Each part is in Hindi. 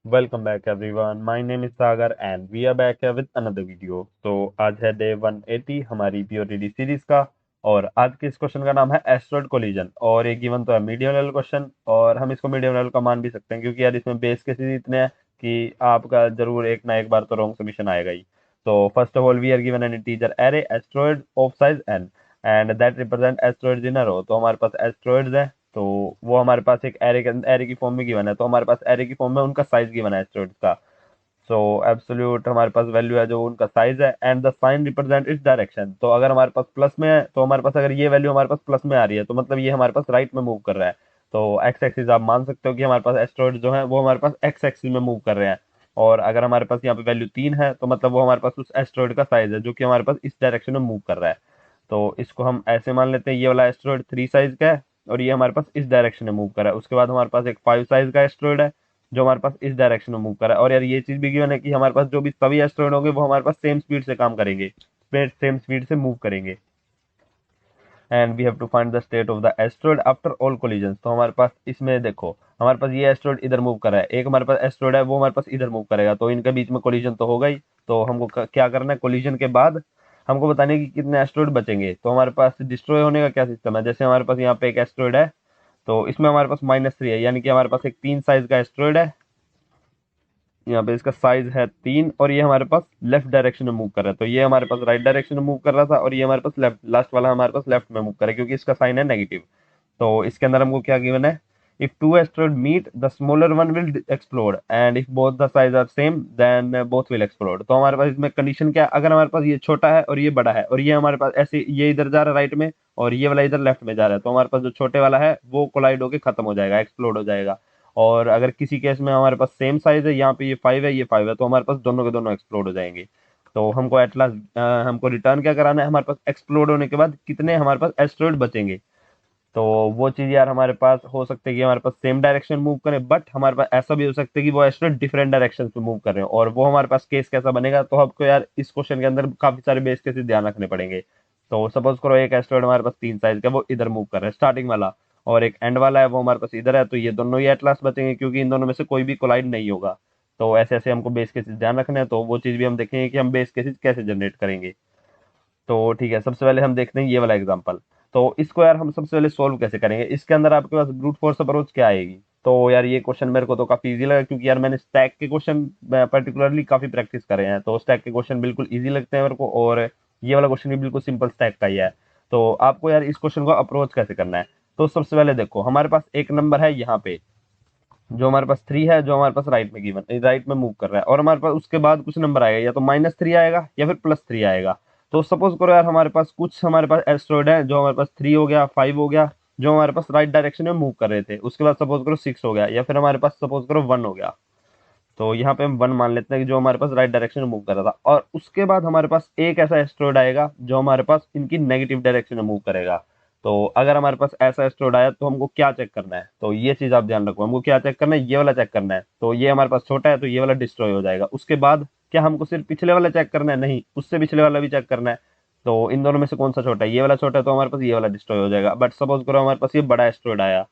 Welcome back everyone. My name is Sagar and we are back here with another video. तो आज है डे 180 हमारी पीओटीडी सीरीज का। और आज के इस क्वेश्चन का नाम है एस्ट्रॉइड कोलिजन और ये गिवन तो है मीडियम लेवल क्वेश्चन और हम इसको मीडियम लेवल का मान भी सकते हैं क्योंकि यार इसमें बेस केसेस इतने हैं कि आपका जरूर एक ना एक बार तो रॉन्ग सबमिशन आएगा ही। तो first of all we are given an integer array asteroid of size n and that represent asteroids in a row. तो हमारे पास एस्ट्रॉइड्स है तो वो हमारे पास एक एरे के एरे की फॉर्म में गिवन है, तो हमारे पास एरे की फॉर्म में उनका साइज गिवन है एस्ट्रॉइड्स का। सो एब्सोल्यूट हमारे पास वैल्यू है जो उनका साइज है and the sign represent its direction. तो अगर हमारे पास प्लस में है तो हमारे पास अगर ये वैल्यू हमारे पास प्लस में आ रही है तो मतलब ये हमारे पास राइट में मूव कर रहा है। तो एक्स एक्सिस आप मान सकते हो कि हमारे पास एस्ट्रॉइड जो है वो हमारे पास एक्स एक्सिस में मूव कर रहे हैं। और अगर हमारे पास यहाँ पे वैल्यू 3 है तो मतलब वो हमारे पास उस एस्ट्रॉइड का साइज है जो कि हमारे पास इस डायरेक्शन में मूव कर रहा है। तो इसको हम ऐसे मान लेते हैं ये वाला एस्ट्रॉइड 3 साइज का है और ये हमारे पास इस डायरेक्शन में मूव कर रहा है। उसके बाद हमारे पास एक 5 साइज का एस्ट्रॉइड है जो हमारे पास इस डायरेक्शन में मूव कर रहा है। और यार ये चीज भी गिवन है कि हमारे पास जो भी सभी एस्ट्रॉइड होंगे वो हमारे पास सेम स्पीड से काम करेंगे, सेम स्पीड से मूव करेंगे। And we have to find the state of the asteroid after all collision. तो हमारे पास इसमें देखो हमारे पास ये एस्ट्रॉइड इधर मूव कर रहा है, एक हमारे पास एस्ट्रॉइड है वो हमारे पास इधर मूव करेगा, तो इनके बीच में कोलिजन तो होगा ही। तो हमको क्या करना है, कोलिजन के बाद हमको बताने की कितने एस्ट्रॉइड बचेंगे। तो हमारे पास डिस्ट्रॉय होने का क्या सिस्टम है, जैसे हमारे पास यहाँ पे एक एस्ट्रॉइड है तो इसमें हमारे पास -3 है, यानी कि हमारे पास एक 3 साइज का एस्ट्रॉइड है। यहाँ पे इसका साइज है 3 और ये हमारे पास लेफ्ट डायरेक्शन में मूव कर रहा है। तो ये हमारे पास राइट डायरेक्शन में मूव कर रहा था और ये हमारे पास लेफ्ट, लास्ट वाला हमारे पास लेफ्ट में मूव कर रहा है क्योंकि इसका साइन है नेगेटिव। तो इसके अंदर हमको क्या गिवन है, if two asteroid meet the smaller one will explode and if both the size are same then both will explode. तो हमारे पास इसमें कंडीशन क्या है, अगर हमारे पास ये छोटा है और ये बड़ा है और ये हमारे पास ऐसे ये इधर जा रहा है राइट में और ये वाला इधर लेफ्ट में जा रहा है, तो हमारे पास जो छोटे वाला है वो कोलाइड होकर खत्म हो जाएगा, एक्सप्लोड हो जाएगा। और अगर किसी केस में हमारे पास सेम साइज है, यहाँ पे ये 5 है ये 5 है, तो हमारे पास दोनों के दोनों एक्सप्लोड हो जाएंगे। तो हमको एट लास्ट हमको रिटर्न क्या कराना है, हमारे पास एक्सप्लोड होने के बाद कितने हमारे पास एस्ट्रॉइड बचेंगे। तो वो चीज यार हमारे पास हो सकता है कि हमारे पास सेम डायरेक्शन मूव करें, बट हमारे पास ऐसा भी हो सकता है कि वो एस्ट्रॉइड डिफरेंट डायरेक्शन पे मूव कर रहे हो और वो हमारे पास केस कैसा बनेगा। तो आपको यार इस क्वेश्चन के अंदर काफी सारे बेस केसेस ध्यान रखने पड़ेंगे। तो सपोज करो एक एस्ट्रॉइड हमारे पास 3 साइज का वो इधर मूव कर रहा है स्टार्टिंग वाला, और एक एंड वाला है वो हमारे पास इधर है, तो ये दोनों ही एट लास्ट बचेंगे क्योंकि इन दोनों में से कोई भी कोलाइड नहीं होगा। तो ऐसे ऐसे हमको बेस केसेस ध्यान रखने हैं, तो वो चीज भी हम देखेंगे कि हम बेस केसेस कैसे जनरेट करेंगे। तो ठीक है, सबसे पहले हम देखते हैं ये वाला एग्जांपल। तो इसको यार हम सबसे पहले सोल्व कैसे करेंगे, इसके अंदर आपके पास ब्रूट फोर्स अप्रोच क्या आएगी। तो यार ये क्वेश्चन मेरे को तो काफी इजी लगा क्योंकि यार मैंने स्टैक के क्वेश्चन पर्टिकुलरली काफी प्रैक्टिस करे हैं, तो स्टैक के क्वेश्चन बिल्कुल इजी लगते हैं मेरे को और ये वाला क्वेश्चन भी बिल्कुल सिंपल स्टैक का ही है। तो आपको यार इस क्वेश्चन को अप्रोच कैसे करना है, तो सबसे पहले देखो हमारे पास एक नंबर है यहाँ पे जो हमारे पास 3 है, जो हमारे पास राइट में गिवन राइट में मूव कर रहा है, और हमारे पास उसके बाद कुछ नंबर आएगा, या तो -3 आएगा या फिर +3 आएगा। तो सपोज करो यार हमारे पास कुछ हमारे पास एस्ट्रॉइड है जो हमारे पास 3 हो गया 5 हो गया जो हमारे पास राइट डायरेक्शन में मूव कर रहे थे, उसके बाद सपोज करो 6 हो गया या फिर हमारे पास सपोज करो 1 हो गया। तो यहाँ पे हम 1 मान लेते हैं कि जो हमारे पास राइट डायरेक्शन में मूव कर रहा था, और उसके बाद हमारे पास एक ऐसा एस्ट्रॉइड आएगा जो हमारे पास इनकी नेगेटिव डायरेक्शन में मूव करेगा। तो अगर हमारे पास ऐसा एस्ट्रॉइड आया तो हमको क्या चेक करना है, तो ये चीज आप ध्यान रखो, हमको क्या चेक करना है, ये वाला चेक करना है। तो ये हमारे पास छोटा है तो ये वाला डिस्ट्रॉय हो जाएगा। उसके बाद क्या हमको सिर्फ पिछले वाला चेक करना है, नहीं उससे पिछले वाला भी चेक करना है। तो इन दोनों में से कौन सा छोटा है, ये वाला छोटा है तो हमारे पास ये वाला डिस्ट्रॉय हो जाएगा। बट सपोज करो हमारे पास ये बड़ा एस्ट्रॉइड आया,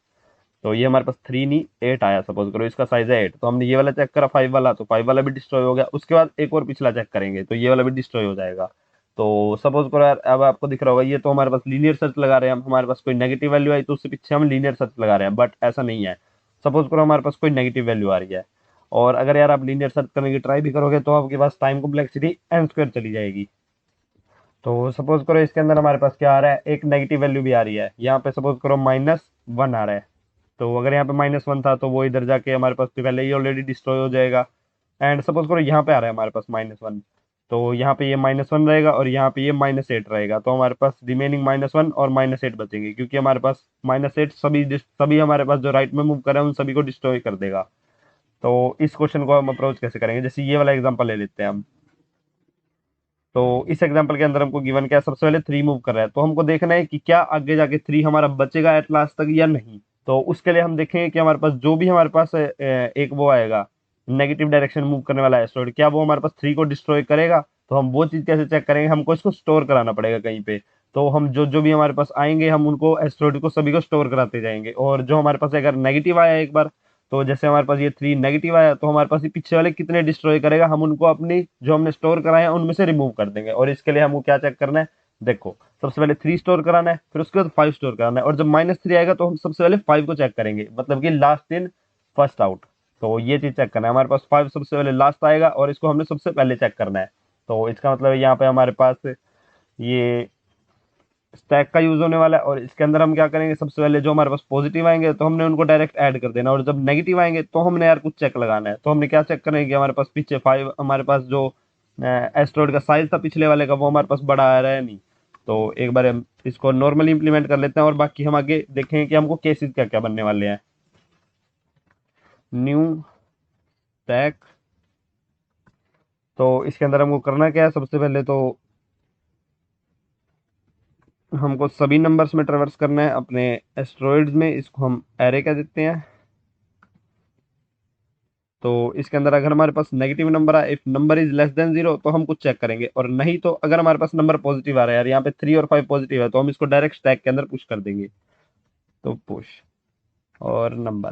तो ये हमारे पास 3 नहीं 8 आया, सपोज करो इसका साइज है 8, तो हमने ये वाला चेक करा 5 वाला, तो 5 वाला भी डिस्ट्रॉय हो गया। उसके बाद एक और पिछला चेक करेंगे तो ये वाला भी डिस्ट्रॉय हो जाएगा। तो सपोज करो यार अब आपको दिख रहा होगा ये तो हमारे पास लीनियर सर्च लगा रहे हैं हम, हमारे पास कोई नेगेटिव वैल्यू आई तो उससे पीछे हम लीनियर सर्च लगा रहे हैं, बट ऐसा नहीं है। सपोज करो हमारे पास कोई नेगेटिव वैल्यू आ रही है, और अगर यार आप लीनियर सर्च करने की ट्राई भी करोगे तो आपके पास टाइम कॉम्प्लेक्सिटी n² चली जाएगी। तो सपोज करो इसके अंदर हमारे पास क्या आ रहा है, एक नेगेटिव वैल्यू भी आ रही है, यहाँ पे सपोज करो -1 आ रहा है। तो अगर यहाँ पे -1 था तो वो इधर जाके हमारे पास तो पहले ही ऑलरेडी डिस्ट्रॉय हो जाएगा। एंड सपोज करो यहाँ पे आ रहा है हमारे पास -1, तो यहाँ पे ये -1 रहेगा और यहाँ पे ये -8 रहेगा, तो हमारे पास रिमेनिंग -1 और -8 बचेंगे क्योंकि हमारे पास -8 सभी हमारे पास जो राइट में मूव कर रहे हैं उन सभी को डिस्ट्रॉय कर देगा। तो इस क्वेश्चन को हम अप्रोच कैसे करेंगे, जैसे ये वाला एग्जाम्पल ले लेते हैं हम। तो इस एग्जांपल के अंदर हमको गिवन क्या है, सबसे पहले 3 मूव कर रहा है, तो हमको देखना है कि क्या आगे जाके 3 हमारा बचेगा एट लास्ट तक या नहीं। तो उसके लिए हम देखेंगे कि हमारे पास जो भी हमारे पास एक वो आएगा नेगेटिव डायरेक्शन मूव करने वाला एस्ट्रॉइड, क्या वो हमारे पास 3 को डिस्ट्रॉय करेगा। तो हम वो चीज कैसे चेक करेंगे, हमको इसको स्टोर कराना पड़ेगा कहीं पे। तो हम जो जो भी हमारे पास आएंगे हम उनको एस्ट्रॉइड को सभी को स्टोर कराते जाएंगे, और जो हमारे पास अगर नेगेटिव आया एक बार तो जैसे हमारे पास ये 3 नेगेटिव आया तो हमारे पास ये पीछे वाले कितने डिस्ट्रॉय करेगा, हम उनको अपनी जो हमने स्टोर कराए हैं उनमें से रिमूव कर देंगे। और इसके लिए हमको क्या चेक करना है, देखो सबसे पहले 3 स्टोर कराना है, फिर उसके बाद 5 स्टोर कराना है, और जब -3 आएगा तो हम सबसे पहले 5 को चेक करेंगे, मतलब कि लास्ट इन फर्स्ट आउट। तो ये चीज चेक करना है, हमारे पास 5 सबसे पहले लास्ट आएगा और इसको हमने सबसे पहले चेक करना है। तो इसका मतलब यहाँ पे हमारे पास ये स्टैक का यूज होने वाला है, और इसके अंदर हम क्या करेंगे, सबसे पहले जो हमारे पास पॉजिटिव आएंगे तो हमने उनको डायरेक्ट ऐड कर देना, और जब नेगेटिव आएंगे तो हमने यार कुछ चेक लगाना है। तो हमने क्या चेक करेंगे कि हमारे पास पीछे 5, हमारे पास जो एस्ट्रॉइड का साइज था पिछले वाले का वो हमारे पास बड़ा आ रहा है नहीं। तो एक बार हम इसको नॉर्मली इंप्लीमेंट कर लेते हैं और बाकी हम आगे देखेंगे कि हमको केसेस क्या क्या बनने वाले हैं। न्यू स्टैक, तो इसके अंदर हमको करना क्या है, सबसे पहले तो हमको सभी नंबर्स में ट्रेवर्स करना है अपने एस्ट्रॉइड्स में, इसको हम एरे कह देते हैं। तो इसके अंदर अगर हमारे पास नेगेटिव नंबर आए, if number is less than 0 तो हम कुछ चेक करेंगे, और नहीं तो अगर हमारे पास नंबर पॉजिटिव आ रहा है, यार यहाँ पे 3 और 5 पॉजिटिव है, तो हम इसको डायरेक्ट स्टैक के अंदर पुश कर देंगे। तो पुश और नंबर,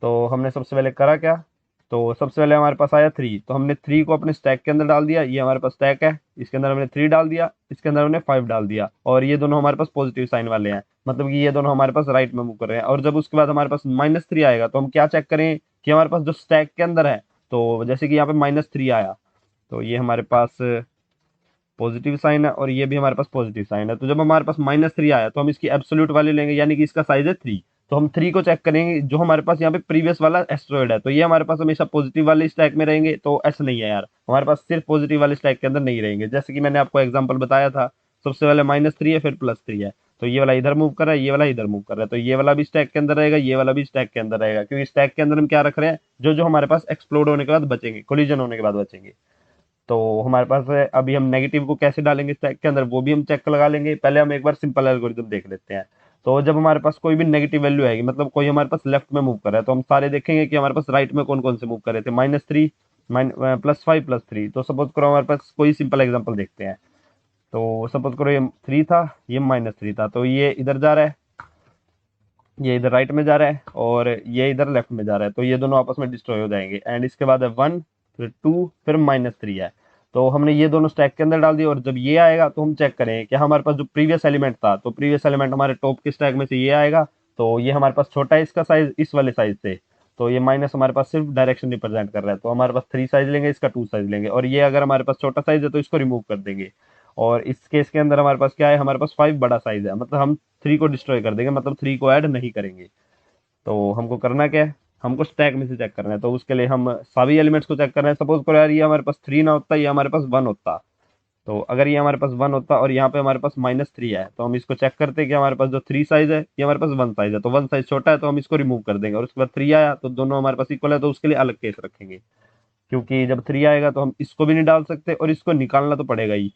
तो हमने सबसे पहले करा क्या, तो सबसे पहले हमारे पास आया 3, तो हमने 3 को अपने स्टैक के अंदर डाल दिया, ये हमारे पास स्टैक है, इसके अंदर हमने 3 डाल दिया, इसके अंदर हमने 5 डाल दिया, और ये दोनों हमारे पास पॉजिटिव साइन वाले हैं, मतलब कि ये दोनों हमारे पास राइट में मूव कर रहे हैं। और जब उसके बाद हमारे पास -3 आएगा तो हम क्या चेक करें कि हमारे पास जो स्टैक के अंदर है, तो जैसे कि यहाँ पे -3 आया तो ये हमारे पास पॉजिटिव साइन है, और ये भी हमारे पास पॉजिटिव साइन है। तो जब हमारे पास -3 आया तो हम इसकी एब्सोल्यूट वैल्यू लेंगे, यानी कि इसका साइज है 3। तो हम 3 को चेक करेंगे, जो हमारे पास यहाँ पे प्रीवियस वाला एस्ट्रॉइड है, तो ये हमारे पास हमेशा पॉजिटिव वाले स्टैक में रहेंगे, तो ऐसा नहीं है यार, हमारे पास सिर्फ पॉजिटिव वाले स्टैक के अंदर नहीं रहेंगे। जैसे कि मैंने आपको एग्जाम्पल बताया था, सबसे पहले -3 है फिर +3 है, तो ये वाला इधर मूव कर रहा है, ये वाला इधर मूव कर रहा है, तो ये वाला भी स्टैक के अंदर रहेगा, ये वाला भी स्टैक के अंदर रहेगा, क्योंकि स्टैक के अंदर हम क्या रख रहे हैं, जो जो हमारे पास एक्सप्लोड होने के बाद बचेंगे, कोलिजन होने के बाद बचेंगे। तो हमारे पास है, अभी हम नेगेटिव को कैसे डालेंगे स्टैक के अंदर वो भी हम चेक लगा लेंगे। पहले हम एक बार सिंपल एल्गोरिथम देख लेते हैं। तो जब हमारे पास कोई भी नेगेटिव वैल्यू आएगी, मतलब कोई हमारे पास लेफ्ट में मूव कर रहा है, तो हम सारे देखेंगे कि हमारे पास राइट में कौन कौन से मूव कर रहे थे, -3, +5, +3। तो सपोज करो हमारे पास कोई सिंपल एग्जाम्पल देखते हैं। तो सपोज करो ये 3 था, ये -3 था, तो ये इधर जा रहा है, ये इधर राइट में जा रहा है, और ये इधर लेफ्ट में जा रहा है, तो ये दोनों आपस में डिस्ट्रॉय हो जाएंगे। एंड इसके बाद है 1, फिर 2, फिर -3 है, तो हमने ये दोनों स्टैक के अंदर डाल दिए। और जब ये आएगा तो हम चेक करें कि हमारे पास जो प्रीवियस एलिमेंट था, तो प्रीवियस एलिमेंट हमारे टॉप के स्टैक में से ये आएगा, तो ये हमारे पास छोटा है इसका साइज इस वाले साइज से, तो ये माइनस हमारे पास सिर्फ डायरेक्शन रिप्रेजेंट कर रहा है, तो हमारे पास 3 साइज लेंगे, इसका 2 साइज लेंगे, और ये अगर हमारे पास छोटा साइज है तो इसको रिमूव कर देंगे। और इस केस के अंदर हमारे पास क्या है, हमारे पास 5 बड़ा साइज है, मतलब हम 3 को डिस्ट्रॉय कर देंगे, मतलब 3 को ऐड नहीं करेंगे। तो हमको करना क्या है, हमको स्टैक में से चेक करना है, तो उसके लिए हम सभी एलिमेंट्स को चेक करना है। सपोज करो यार ये हमारे पास 3 ना होता, ये हमारे पास 1 होता, तो अगर ये हमारे पास 1 होता और यहाँ पे हमारे पास -3 है, तो हम इसको चेक करते हैं कि हमारे पास जो 3 साइज है ये हमारे पास 1 साइज है, तो 1 साइज छोटा है तो हम इसको रिमूव कर देंगे। और उसके बाद 3 आया तो दोनों हमारे पास इक्वल है, तो उसके लिए अलग केस रखेंगे, क्योंकि जब 3 आएगा तो हम इसको भी नहीं डाल सकते और इसको निकालना तो पड़ेगा ही।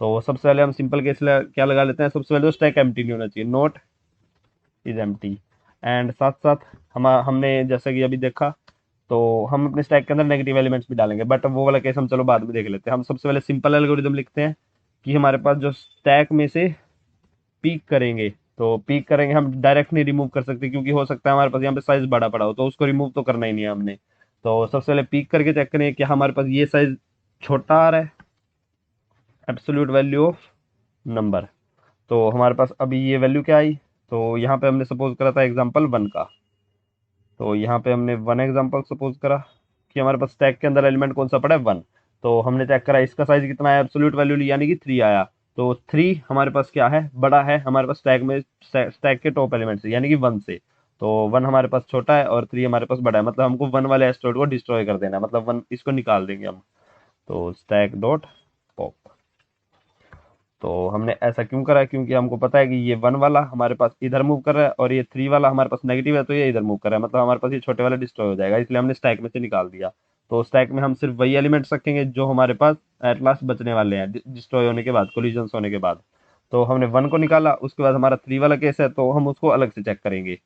तो सबसे पहले हम सिंपल केस क्या लगा लेते हैं, सबसे पहले तो स्टैक एम्प्टी नहीं होना चाहिए, नोट इज एम्प्टी। एंड साथ साथ हमने जैसा कि अभी देखा, तो हम अपने स्टैक के अंदर नेगेटिव एलिमेंट्स भी डालेंगे, बट वो वाला केस हम चलो बाद में देख लेते हैं। हम सबसे पहले सिंपल एल्गोरिदम लिखते हैं कि हमारे पास जो स्टैक में से पीक करेंगे, तो पीक करेंगे हम डायरेक्ट नहीं रिमूव कर सकते, क्योंकि हो सकता है हमारे पास यहाँ पे साइज बड़ा पड़ा हो, तो उसको रिमूव तो करना ही नहीं है हमने। तो सबसे पहले पीक करके चेक करें कि हमारे पास ये साइज छोटा आ रहा है, एब्सोल्यूट वैल्यू ऑफ नंबर। तो हमारे पास अभी ये वैल्यू क्या आई, तो यहाँ पे हमने सपोज करा था एग्जाम्पल 1 का, तो यहाँ पे हमने 1 एग्जाम्पल सपोज करा कि हमारे पास स्टैक के अंदर एलिमेंट कौन सा पड़ा है, 1। तो हमने चेक करा इसका साइज कितना है, एब्सोल्यूट वैल्यू ली, यानी कि 3 आया। तो 3 हमारे पास क्या है, बड़ा है हमारे पास स्टैक में, स्टैक के टॉप एलिमेंट से, यानी कि 1 से। तो 1 हमारे पास छोटा है और 3 हमारे पास बड़ा है, मतलब हमको 1 वाले एस्ट्रॉइड को डिस्ट्रॉय कर देना है, मतलब 1 इसको निकाल देंगे हम। तो स्टैक डॉट पॉप, तो हमने ऐसा क्यों करा है, क्योंकि हमको पता है कि ये 1 वाला हमारे पास इधर मूव कर रहा है और ये 3 वाला हमारे पास नेगेटिव है, तो ये इधर मूव कर रहा है, मतलब हमारे पास ये छोटे वाला डिस्ट्रॉय हो जाएगा, इसलिए हमने स्टैक में से निकाल दिया। तो स्टैक में हम सिर्फ वही एलिमेंट्स रखेंगे जो हमारे पास एट लास्ट बचने वाले हैं डिस्ट्रॉय होने के बाद, कोलिजन होने के बाद। तो हमने 1 को निकाला, उसके बाद हमारा 3 वाला केस है, तो हम उसको अलग से चेक करेंगे।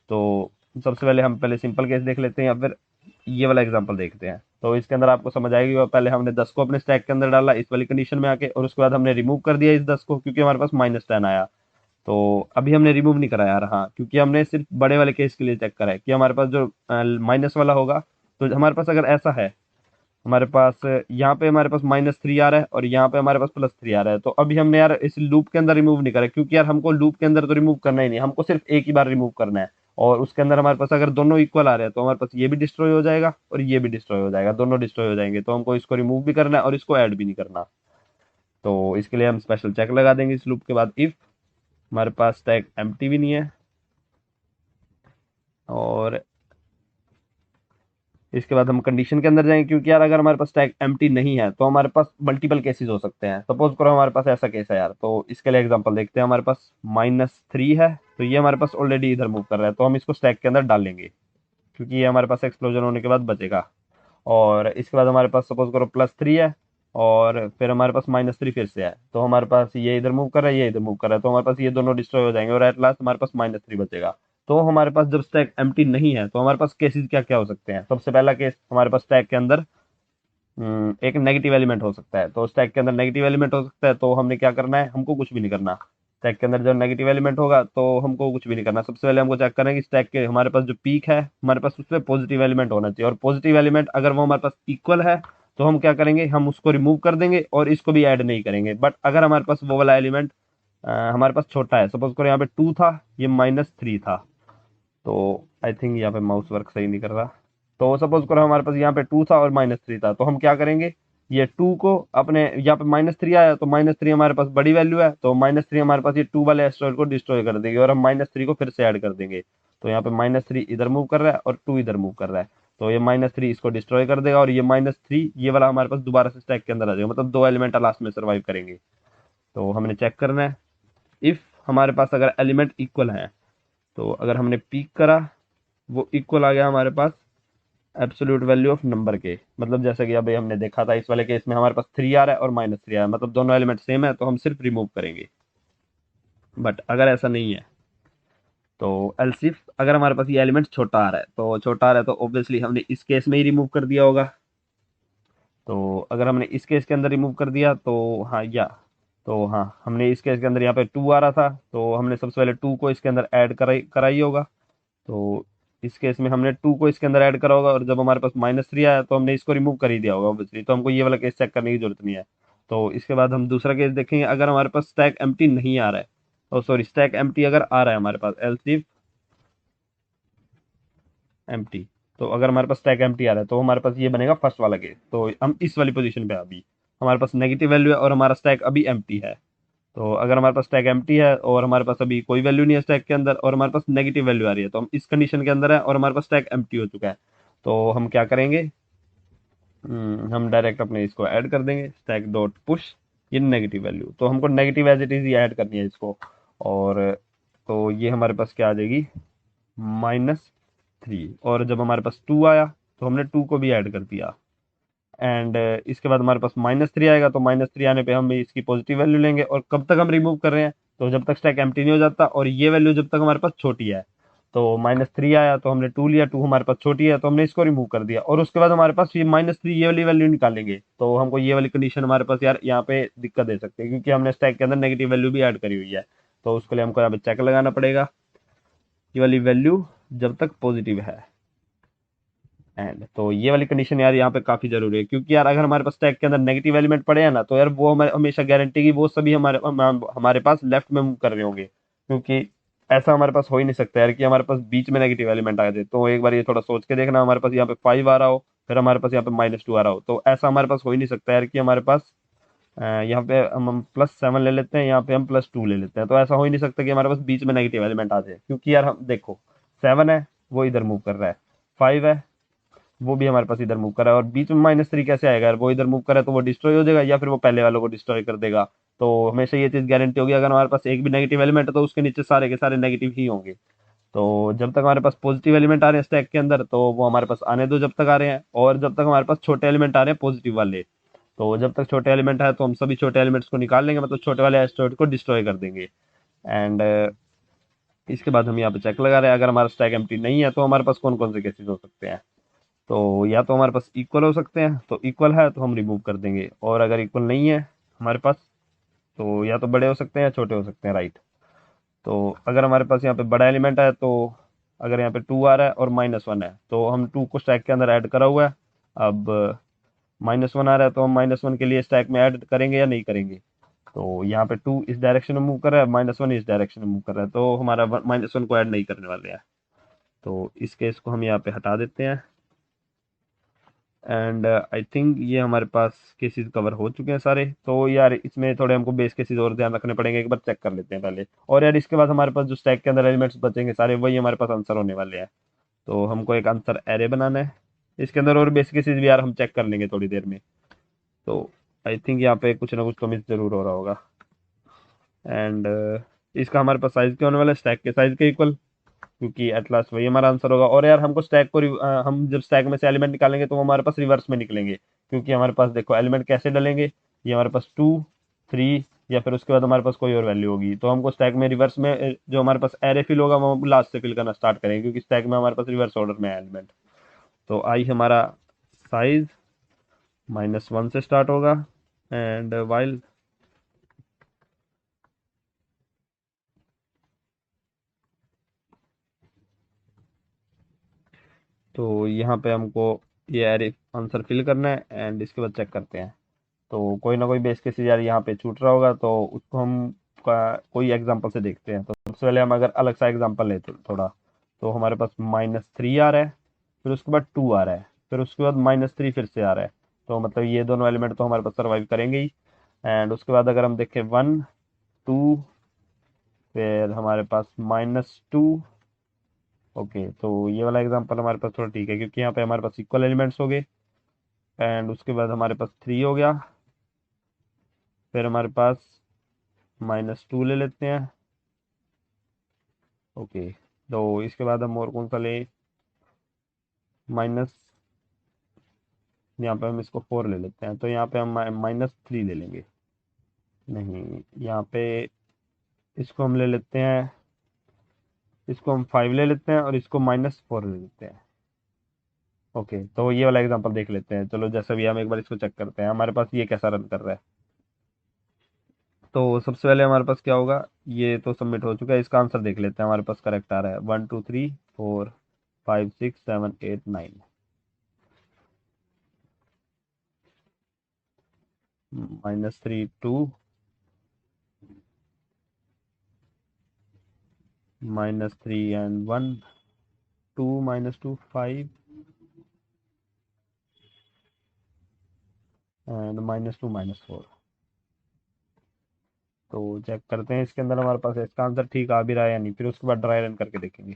तो सबसे पहले हम पहले सिंपल केस देख लेते हैं, या फिर ये वाला एग्जांपल देखते हैं। तो इसके अंदर आपको समझ आएगी, और पहले हमने 10 को अपने स्टैक के अंदर डाला इस वाली कंडीशन में आके, और उसके बाद हमने रिमूव कर दिया इस 10 को, क्योंकि हमारे पास -10 आया। तो अभी हमने रिमूव नहीं करा यार, हाँ, क्योंकि हमने सिर्फ बड़े वाले केस के लिए चेक करा है कि हमारे पास जो माइनस वाला होगा, तो हमारे पास अगर ऐसा है, हमारे पास यहाँ पे हमारे पास -3 आ रहा है और यहाँ पे हमारे पास +3 आ रहा है, तो अभी हमने यार इस लूप के अंदर रिमूव नहीं करा, क्योंकि यार हमको लूप के अंदर तो रिमूव करना ही नहीं, हमको सिर्फ एक ही बार रिमूव करना है। और उसके अंदर हमारे पास अगर दोनों इक्वल आ रहे हैं तो हमारे पास ये भी डिस्ट्रॉय हो जाएगा और ये भी डिस्ट्रॉय हो जाएगा, दोनों डिस्ट्रॉय हो जाएंगे, तो हमको इसको रिमूव भी करना है और इसको ऐड भी नहीं करना। तो इसके लिए हम स्पेशल चेक लगा देंगे इस लूप के बाद, इफ हमारे पास स्टैक एम्प्टी भी नहीं है, और इसके बाद हम कंडीशन के अंदर जाएंगे, क्योंकि यार अगर हमारे पास स्टैक एम्प्टी नहीं है तो हमारे पास मल्टीपल केसेस हो सकते हैं। सपोज करो हमारे पास ऐसा केस है यार, तो इसके लिए एग्जांपल देखते हैं। हमारे पास -3 है, तो ये हमारे पास ऑलरेडी इधर मूव कर रहा है, तो हम इसको स्टैक के अंदर डाल लेंगे, क्योंकि ये हमारे पास एक्सप्लोजन होने के बाद बचेगा। और इसके बाद हमारे पास सपोज करो +3 है, और फिर हमारे पास -3 फिर से है, तो हमारे पास ये इधर मूव कर रहा है, ये इधर मूव कर रहा है, तो हमारे पास ये दोनों डिस्ट्रॉय हो जाएंगे और एट लास्ट हमारे पास -3 बचेगा। तो हमारे पास जब स्टैक एम्प्टी नहीं है तो हमारे पास केसेस क्या क्या हो सकते हैं। सबसे पहला केस, हमारे पास स्टैक के अंदर एक नेगेटिव एलिमेंट हो सकता है, तो स्टैक के अंदर नेगेटिव एलिमेंट हो सकता है, तो हमने क्या करना है, हमको कुछ भी नहीं करना। स्टैक के अंदर जब नेगेटिव एलिमेंट होगा तो हमको कुछ भी नहीं करना। सबसे पहले हमको चेक करना है कि स्टैक के हमारे पास जो पीक है, हमारे पास उसमें पॉजिटिव एलिमेंट होना चाहिए, और पॉजिटिव एलिमेंट अगर वो हमारे पास इक्वल है तो हम क्या करेंगे, हम उसको रिमूव कर देंगे और इसको भी ऐड नहीं करेंगे। बट अगर हमारे पास वो वाला एलिमेंट हमारे पास छोटा है, सपोज करो यहाँ पे 2 था, ये -3 था, तो आई थिंक यहाँ पे माउस वर्क सही नहीं कर रहा। तो सपोज करो हमारे पास यहाँ पे 2 था और -3 था, तो हम क्या करेंगे, ये 2 को अपने यहाँ पे -3 आया, तो -3 हमारे पास बड़ी वैल्यू है, तो -3 हमारे पास ये 2 वाले एस्ट्रॉइड को डिस्ट्रॉय कर देंगे और हम -3 को फिर से ऐड कर देंगे। तो यहाँ पे -3 इधर मूव कर रहा है और 2 इधर मूव कर रहा है, तो ये -3 इसको डिस्ट्रॉय कर देगा और ये -3 ये वाला हमारे पास दोबारा से स्टैक के अंदर आ जाएगा, मतलब दो एलिमेंट लास्ट में सर्वाइव करेंगे। तो हमने चेक करना है, इफ हमारे पास अगर एलिमेंट इक्वल है, तो अगर हमने पीक करा, वो इक्वल आ गया हमारे पास एब्सोल्यूट वैल्यू ऑफ नंबर के, मतलब जैसे कि अभी हमने देखा था इस वाले केस में हमारे पास 3 आ रहा है और -3 आ रहा है, मतलब दोनों एलिमेंट सेम है, तो हम सिर्फ रिमूव करेंगे। बट अगर ऐसा नहीं है, तो एल्स इफ अगर हमारे पास ये एलिमेंट छोटा आ रहा है, तो छोटा आ रहा है तो ऑब्वियसली हमने इस केस में ही रिमूव कर दिया होगा। तो अगर हमने इस केस के अंदर रिमूव कर दिया तो हाँ, या तो हाँ, हमने इस केस के अंदर यहाँ पे 2 आ रहा था, तो हमने सबसे पहले 2 को इसके अंदर ऐड कराई होगा। तो इस केस में हमने 2 को इसके अंदर ऐड करा होगा, और जब हमारे पास -3 आया तो हमने इसको रिमूव कर ही दिया होगा ऑब्वियसली, तो हमको ये वाला केस चेक करने की जरूरत नहीं है। तो इसके बाद हम दूसरा केस देखेंगे, अगर हमारे पास स्टैक एम्प्टी नहीं आ रहा है, तो सॉरी, स्टैक एम्प्टी अगर आ रहा है हमारे पास, एल्स इफ एम्प्टी, तो अगर हमारे पास स्टैक एम्प्टी आ रहा है तो हमारे पास ये बनेगा फर्स्ट वाला केस। तो हम इस वाली पोजीशन पे अभी हमारे पास नेगेटिव वैल्यू है और हमारा स्टैक अभी एम्प्टी है। तो अगर हमारे पास स्टैक एम्प्टी है और हमारे पास अभी कोई वैल्यू नहीं है स्टैक के अंदर, और हमारे पास नेगेटिव वैल्यू आ रही है, तो हम इस कंडीशन के अंदर है और हमारे पास स्टैक एम्प्टी हो चुका है, तो हम क्या करेंगे, हम डायरेक्ट अपने इसको ऐड कर देंगे, स्टैक डॉट पुश ये नेगेटिव वैल्यू, तो हमको नेगेटिव एज इट इज ही ऐड करनी है इसको। और तो ये हमारे पास क्या आ जाएगी, -3, और जब हमारे पास 2 आया तो हमने 2 को भी ऐड कर दिया। एंड इसके बाद हमारे पास -3 आएगा, तो -3 आने पे हम इसकी पॉजिटिव वैल्यू लेंगे, और कब तक हम रिमूव कर रहे हैं, तो जब तक स्टैक एम्प्टी नहीं हो जाता और ये वैल्यू जब तक हमारे पास छोटी है। तो -3 आया तो हमने 2 लिया, 2 हमारे पास छोटी है तो हमने इसको रिमूव कर दिया, और उसके बाद हमारे पास ये -3 ये वाली वैल्यू निकालेंगे, तो हमको ये वाली कंडीशन हमारे पास यार यहाँ पे दिक्कत दे सकती है, क्योंकि हमने स्टैक के अंदर नेगेटिव वैल्यू भी ऐड करी हुई है। तो उसके लिए हमको यहाँ पे चेक लगाना पड़ेगा, ये वाली वैल्यू जब तक पॉजिटिव है। एंड तो ये वाली कंडीशन यार यहाँ पे काफी जरूरी है, क्योंकि यार अगर हमारे पास स्टैक के अंदर नेगेटिव एलिमेंट पड़े हैं ना, तो यार वो हमारे हमेशा गारंटी की वो सभी हमारे पास लेफ्ट में मूव कर रहे होंगे, क्योंकि ऐसा हमारे पास हो ही नहीं सकता यार कि हमारे पास बीच में नेगेटिव एलिमेंट आ जाए। तो एक बार ये थोड़ा सोच के देखना, हमारे पास यहाँ पे 5 आ रहा हो, फिर हमारे पास यहाँ पे -2 आ रहा हो, तो ऐसा हमारे पास हो ही नहीं सकता यार कि हमारे पास यहाँ पे हम +7 ले लेते हैं, यहाँ पे हम +2 ले लेते हैं, तो ऐसा हो ही नहीं सकता कि हमारे पास बीच में नेगेटिव एलिमेंट आ जाए, क्योंकि यार हम देखो, 7 है वो इधर मूव कर रहा है, 5 है वो भी हमारे पास इधर मूव कर रहा है, और बीच में -3 कैसे आएगा यार, वो इधर मूव कर रहा है तो वो डिस्ट्रॉय हो जाएगा, या फिर वो पहले वालों को डिस्ट्रॉय कर देगा। तो हमेशा ये चीज गारंटी होगी, अगर हमारे पास एक भी नेगेटिव एलिमेंट है तो उसके नीचे सारे के सारे नेगेटिव ही होंगे। तो जब तक हमारे पास पॉजिटिव एलिमेंट आ रहे हैं स्टैक के अंदर, तो वो हमारे पास आने दो जब तक आ रहे हैं, और जब तक हमारे पास छोटे एलिमेंट आ रहे हैं पॉजिटिव वाले, तो जब तक छोटे एलिमेंट है तो हम सभी छोटे एलिमेंट्स को निकाल लेंगे, मतलब छोटे वाले एस्ट्रॉइड को डिस्ट्रॉय कर देंगे। एंड इसके बाद हम यहाँ पे चेक लगा रहे हैं, अगर हमारा स्टैक एम्प्टी नहीं है तो हमारे पास कौन कौन से केसेस हो सकते हैं। तो या तो हमारे पास इक्वल हो सकते हैं, तो इक्वल है तो हम रिमूव कर देंगे, और अगर इक्वल नहीं है हमारे पास, तो या तो बड़े हो सकते हैं या छोटे हो सकते हैं, राइट। तो अगर हमारे पास यहाँ पे बड़ा एलिमेंट है, तो अगर यहाँ पे 2 आ रहा है और -1 है, तो हम 2 को स्टैक के अंदर ऐड करा हुआ है। अब -1 आ रहा है, तो हम -1 के लिए स्टैक में ऐड करेंगे या नहीं करेंगे। तो यहाँ पे 2 इस डायरेक्शन में मूव कर रहा है, -1 इस डायरेक्शन में मूव कर रहा है, तो हमारा -1 को ऐड नहीं करने वाले हैं। तो इस केस को हम यहाँ पे हटा देते हैं। एंड आई थिंक ये हमारे पास केसेस कवर हो चुके हैं सारे। तो यार इसमें थोड़े हमको बेस केसेस और ध्यान रखने पड़ेंगे, एक बार चेक कर लेते हैं पहले। और यार इसके बाद हमारे पास जो स्टैक के अंदर एलिमेंट्स बचेंगे सारे, वही हमारे पास आंसर होने वाले हैं। तो हमको एक आंसर एरे बनाना है। इसके अंदर और बेस केसेस भी यार हम चेक कर लेंगे थोड़ी देर में। तो आई थिंक यहाँ पे कुछ ना कुछ तो मिस जरूर हो रहा होगा। एंड इसका हमारे पास साइज क्या होने वाला है, स्टैक के साइज के इक्वल, क्योंकि एट लास्ट वही हमारा आंसर होगा। और यार हमको स्टैक को हम जब स्टैक में से एलिमेंट निकालेंगे तो वो हमारे पास रिवर्स में निकलेंगे, क्योंकि हमारे पास देखो एलिमेंट कैसे डलेंगे, ये हमारे पास 2 3 या फिर उसके बाद हमारे पास कोई और वैल्यू होगी। तो हमको स्टैक में रिवर्स में जो हमारे पास एरे फिल होगा वो हम लास्ट से फिल करना स्टार्ट करेंगे, क्योंकि स्टैक में हमारे पास रिवर्स ऑर्डर में है एलिमेंट। तो आई हमारा साइज -1 से स्टार्ट होगा। एंड वाइल तो यहाँ पे हमको ये एरे आंसर फिल करना है, एंड इसके बाद चेक करते हैं। तो कोई ना कोई बेस केस यार यहाँ पे छूट रहा होगा, तो उसको हम कोई एग्जांपल से देखते हैं। तो सबसे पहले हम अगर अलग सा एग्जांपल लेते थोड़ा, तो हमारे पास -3 आ रहा है, फिर उसके बाद 2 आ रहा है, फिर उसके बाद -3 फिर से आ रहा है। तो मतलब ये दोनों एलिमेंट तो हमारे पास सर्वाइव करेंगे ही। एंड उसके बाद अगर हम देखें 1 2, फिर हमारे पास -2। ओके, तो ये वाला एग्जांपल हमारे पास थोड़ा ठीक है, क्योंकि यहाँ पे हमारे पास इक्वल एलिमेंट्स हो गए। एंड उसके बाद हमारे पास 3 हो गया, फिर हमारे पास -2 ले लेते हैं। ओके, तो इसके बाद हम और कौन सा ले, माइनस, यहाँ पे हम इसको 4 ले लेते हैं, तो यहाँ पे हम -3 ले लेंगे। नहीं, यहाँ पे इसको हम ले लेते हैं, इसको हम 5 ले लेते हैं, और इसको -4 ले लेते हैं। ओके, तो ये वाला एग्जांपल देख लेते हैं। चलो जैसा भी, हम एक बार इसको चेक करते हैं हमारे पास ये कैसा रन कर रहा है। तो सबसे पहले हमारे पास क्या होगा, ये तो सबमिट हो चुका है। इसका आंसर देख लेते हैं, हमारे पास करेक्ट आ रहा है 1 2 3 4 5 6 7 8 9। -3 2, -3 and 1 2, -2 5 एंड -2 -4। तो चेक करते हैं इसके अंदर हमारे पास इसका आंसर ठीक आ भी रहा है या नहीं, फिर उसके बाद ड्राई रन करके देखेंगे।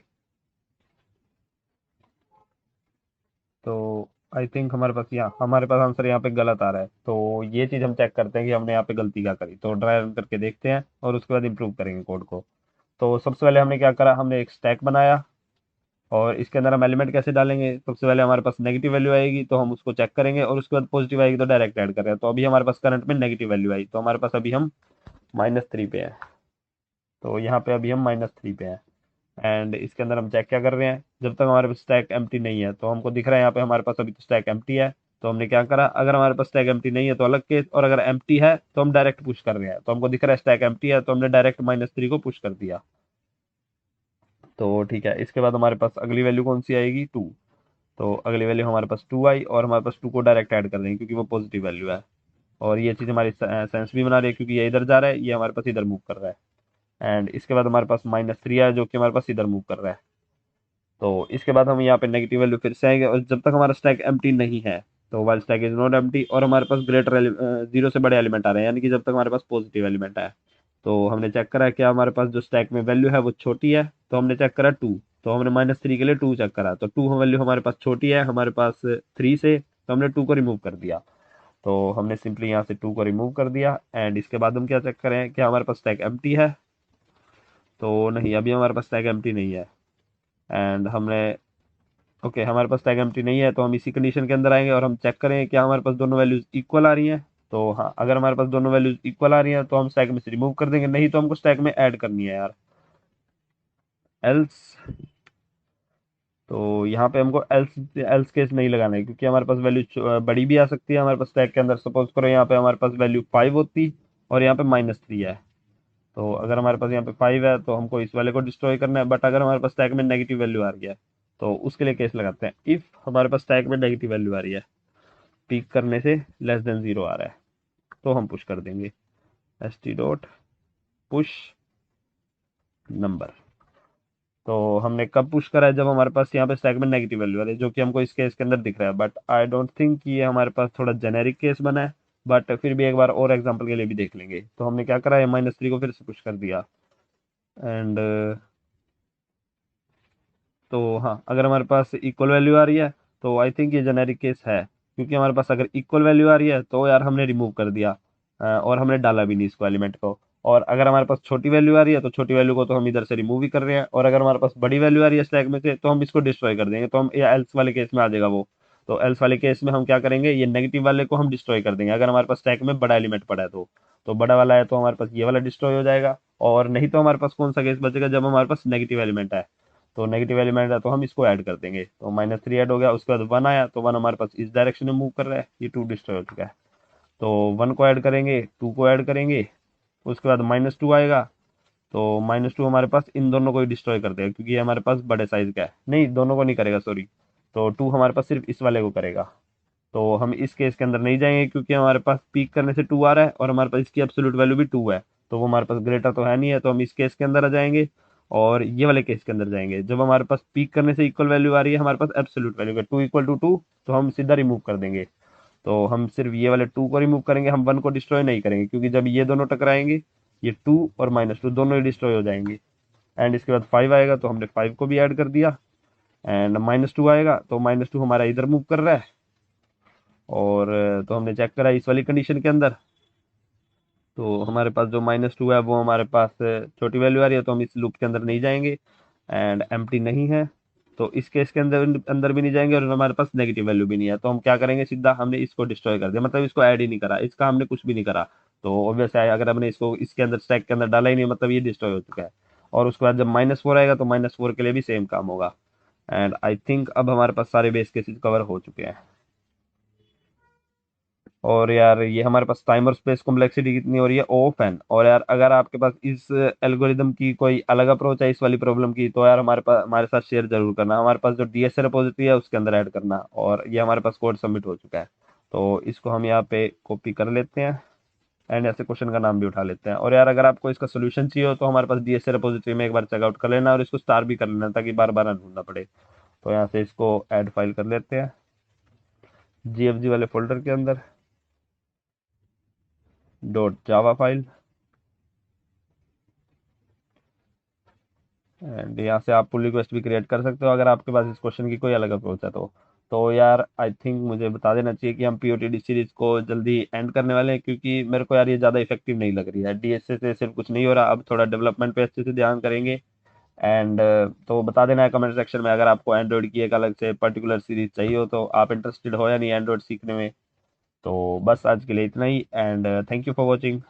तो आई थिंक हमारे पास आंसर यहाँ पे गलत आ रहा है। तो ये चीज़ हम चेक करते हैं कि हमने यहाँ पे गलती क्या करी। तो ड्राई रन करके देखते हैं और उसके बाद इम्प्रूव करेंगे कोड को। तो सबसे पहले हमने क्या करा, हमने एक स्टैक बनाया, और इसके अंदर हम एलिमेंट कैसे डालेंगे। सबसे पहले हमारे पास नेगेटिव वैल्यू आएगी तो हम उसको चेक करेंगे, और उसके बाद पॉजिटिव आएगी तो डायरेक्ट ऐड करेंगे। तो अभी हमारे पास करंट में नेगेटिव वैल्यू आई, तो हमारे पास अभी हम -3 पे है। तो यहाँ पे अभी हम -3 पे हैं। एंड इसके अंदर हम चेक क्या कर रहे हैं, जब तक हमारे पास स्टैक एम्प्टी नहीं है। तो हमको दिख रहा है यहाँ पे हमारे पास अभी तो स्टैक एम्प्टी है। तो हमने क्या करा, अगर हमारे पास स्टैक एम्प्टी नहीं है तो अलग केस, और अगर एम्प्टी है तो हम डायरेक्ट पुश कर रहे हैं। तो हमको दिख रहा है स्टैक एम्प्टी है, तो हमने डायरेक्ट -3 को पुश कर दिया। तो ठीक है, इसके बाद हमारे पास अगली वैल्यू कौन सी आएगी, 2। तो अगली वैल्यू हमारे पास 2 आई, और हमारे पास 2 को डायरेक्ट ऐड कर देंगे, क्योंकि वो पॉजिटिव वैल्यू है। और ये चीज़ हमारी सेंस भी बना रही है, क्योंकि ये इधर जा रहा है, ये हमारे पास इधर मूव कर रहा है। एंड इसके बाद हमारे पास -3 है, जो कि हमारे पास इधर मूव कर रहा है। तो इसके बाद हम यहाँ पे नेगेटिव वैल्यू फिर से आएंगे, और जब तक हमारा स्टैक एम्प्टी नहीं है, तो while stack is not empty, और हमारे पास ग्रेटर 0 से बड़े एलिमेंट आ रहे हैं, यानी कि जब तक हमारे पास पॉजिटिव एलिमेंट है। तो हमने चेक करा क्या हमारे पास जो स्टैक में वैल्यू है वो छोटी है, तो हमने चेक करा 2। तो हमने -3 के लिए 2 चेक करा, तो 2 वैल्यू हमारे पास छोटी है हमारे पास 3 से, तो हमने 2 को रिमूव कर दिया। तो हमने सिंपली यहाँ से 2 को रिमूव कर दिया। एंड इसके बाद हम क्या चेक करें, क्या हमारे पास स्टैक एम्प्टी है। तो नहीं, अभी हमारे पास स्टैक एम्प्टी नहीं है। एंड हमने, ओके, हमारे पास टैग एम्प्टी नहीं है, तो हम इसी कंडीशन के अंदर आएंगे और हम चेक करें क्या हमारे पास दोनों वैल्यूज इक्वल आ रही हैं। तो हाँ, अगर हमारे पास दोनों वैल्यूज इक्वल आ रही हैं तो हम स्टैक में से रिमूव कर देंगे, नहीं तो हमको स्टैक में ऐड करनी है यार, एल्स। तो यहाँ पे हमको एल्स एल्स केस नहीं लगाना है, क्योंकि हमारे पास वैल्यू बड़ी भी आ सकती है हमारे पास स्टैक के अंदर। सपोज करो यहाँ पे हमारे पास वैल्यू 5 होती, और यहाँ पे -3 है। तो अगर हमारे पास यहाँ पे 5 है तो हमको इस वाले को डिस्ट्रॉय करना है, बट अगर हमारे पास स्टैक में नेगेटिव वैल्यू आ रही है तो उसके लिए केस लगाते हैं। इफ हमारे पास स्टैक में नेगेटिव वैल्यू आ रही है, पीक करने से लेस देन 0 आ रहा है, तो हम पुश कर देंगे st डॉट पुश नंबर। तो हमने कब पुश करा है, जब हमारे पास यहाँ पे स्टैक में नेगेटिव वैल्यू आ रही है, जो कि हमको इस केस के अंदर दिख रहा है। बट आई डोंट थिंक कि ये हमारे पास थोड़ा जेनेरिक केस बना है, बट फिर भी एक बार और एग्जांपल के लिए भी देख लेंगे। तो हमने क्या करा है, -3 को फिर से पुश कर दिया। एंड तो हाँ, अगर हमारे पास इक्वल वैल्यू आ रही है तो आई थिंक ये जेनेरिक केस है, क्योंकि हमारे पास अगर इक्वल वैल्यू आ रही है तो यार हमने रिमूव कर दिया, और हमने डाला भी नहीं इसको एलिमेंट को। और अगर हमारे पास छोटी वैल्यू आ रही है तो छोटी वैल्यू को तो हम इधर से रिमूव ही कर रहे हैं, और अगर हमारे पास बड़ी वैल्यू आ रही है स्टैक में से तो हम इसको डिस्ट्रॉय कर देंगे। तो हम ये एल्स वाले केस में आ जाएगा वो। तो एल्स वाले केस में हम क्या करेंगे, ये नेगेटिव वाले को हम डिस्ट्रॉय कर देंगे अगर हमारे पास स्टैक में बड़ा एलिमेंट पड़ा है तो बड़ा वाला है तो हमारे पास ये वाला डिस्ट्रॉय हो जाएगा। और नहीं तो हमारे पास कौन सा केस बचेगा, जब हमारे पास नेगेटिव एलिमेंट है। तो नेगेटिव एलिमेंट है तो हम इसको ऐड कर देंगे, तो -3 ऐड हो गया। उसके बाद 1 आया तो 1 हमारे पास इस डायरेक्शन में मूव कर रहा है, ये 2 डिस्ट्रॉय हो चुका है। तो 1 को ऐड करेंगे, 2 को ऐड करेंगे, उसके बाद -2 आएगा। तो -2 हमारे पास इन दोनों को ही डिस्ट्रॉय कर देगा, क्योंकि ये हमारे पास बड़े साइज का है। नहीं, दोनों को नहीं करेगा, सॉरी। तो 2 हमारे पास सिर्फ इस वाले को करेगा। तो हम इस केस के अंदर नहीं जाएंगे, क्योंकि हमारे पास पीक करने से 2 आ रहा है और हमारे पास इसकी एब्सोल्यूट वैल्यू भी 2 है। तो वो हमारे पास ग्रेटर तो है नहीं है, तो हम इस केस के अंदर आ जाएंगे और ये वाले केस के अंदर जाएंगे। जब हमारे पास पीक करने से इक्वल वैल्यू आ रही है हमारे पास एब्सोल्यूट वैल्यू का 2 = 2, तो हम सीधा रिमूव कर देंगे। तो हम सिर्फ ये वाले 2 को रिमूव करेंगे, हम 1 को डिस्ट्रॉय नहीं करेंगे, क्योंकि जब ये दोनों टकराएंगे ये 2 और -2 दोनों ही डिस्ट्रॉय हो जाएंगे। एंड इसके बाद 5 आएगा तो हमने 5 को भी ऐड कर दिया। एंड -2 आएगा तो -2 हमारा इधर मूव कर रहा है। और तो हमने चेक करा इस वाली कंडीशन के अंदर, तो हमारे पास जो -2 है वो हमारे पास छोटी वैल्यू आ रही है, तो हम इस लूप के अंदर नहीं जाएंगे। एंड एम्प्टी नहीं है तो इस केस के अंदर अंदर भी नहीं जाएंगे, और हमारे पास नेगेटिव वैल्यू भी नहीं है। तो हम क्या करेंगे, सीधा हमने इसको डिस्ट्रॉय कर दिया, मतलब इसको ऐड ही नहीं करा, इसका हमने कुछ भी नहीं करा। तो ऑब्वियस है, अगर हमने इसको इसके अंदर स्टैक के अंदर डाला ही नहीं, मतलब ये डिस्ट्रॉय हो चुका है। और उसके बाद जब -4 आएगा तो -4 के लिए भी सेम काम होगा। एंड आई थिंक अब हमारे पास सारे बेस केसेस कवर हो चुके हैं। और यार ये हमारे पास टाइम और स्पेस कॉम्प्लेक्सिटी कितनी हो रही है, ऑफ एन। और यार अगर आपके पास इस एल्गोरिदम की कोई अलग अप्रोच है इस वाली प्रॉब्लम की, तो यार हमारे साथ शेयर जरूर करना। हमारे पास जो डीएसए रिपोजिटरी है उसके अंदर ऐड करना। और ये हमारे पास कोड सबमिट हो चुका है, तो इसको हम यहाँ पे कॉपी कर लेते हैं एंड ऐसे क्वेश्चन का नाम भी उठा लेते हैं। और यार अगर आपको इसका सोल्यूशन चाहिए हो तो हमारे पास डीएसए रिपोजिटरी में एक बार चेकआउट कर लेना और इसको स्टार भी कर लेना, ताकि बार बार ना ढूंढना पड़े। तो यहाँ से इसको ऐड फाइल कर लेते हैं जीएफजी वाले फोल्डर के अंदर, .java फाइल। एंड यहाँ से आप पुल रिक्वेस्ट भी क्रिएट कर सकते हो अगर आपके पास इस क्वेश्चन की कोई अलग अप्रोच है तो यार आई थिंक मुझे बता देना चाहिए कि हम पीओटीडी सीरीज को जल्दी एंड करने वाले हैं, क्योंकि मेरे को यार ये ज़्यादा इफेक्टिव नहीं लग रही है। डीएसए से सिर्फ कुछ नहीं हो रहा, अब थोड़ा डेवलपमेंट पे अच्छे से ध्यान करेंगे। एंड तो बता देना है कमेंट सेक्शन में, अगर आपको एंड्रॉइड की एक अलग से पर्टिकुलर सीरीज चाहिए हो, तो आप इंटरेस्टेड हो या नहीं एंड्रॉइड सीखने में। तो बस आज के लिए इतना ही, and thank you for watching.